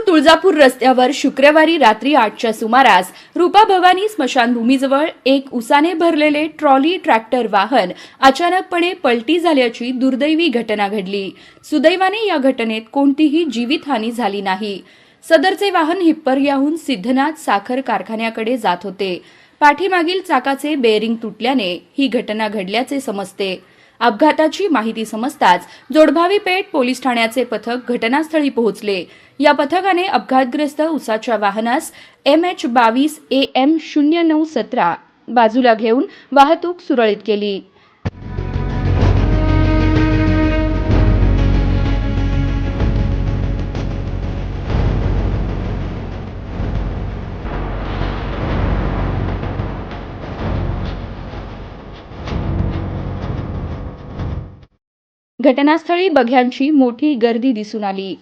तुळजापूर रस्त्यावर शुक्रवारी रात्री 8च्या सुमारास रूपा भवानी स्मशानभूमीजवळ एक उसाने भरलेले ट्रॉली ट्रॅक्टर वाहन अचानकपणे पलटी झाल्याची दुर्दैवी घटना घडली। सुदैवाने या घटनेत कोणतीही जीवितहानी झाली नाही। सदरचे वाहन हिप्परग्याहून सिद्धनाथ साखर कारखान्याकडे जात होते। पाठीमागील चाकाचे बेअरिंग तुटल्याने ही घटना घडल्याचे समजते। अपघाताची माहिती समजताच जोडभावी पेठ पोलीस ठाण्याचे पथक घटनास्थळी पोहोचले। या पथकाने अपघातग्रस्त उसाच्या वाहनास MH22 AM 0917 बाजूला घेऊन वाहतूक सुरळीत केली। घटनास्थळी बघ्यांची मोठी गर्दी दिसून आली।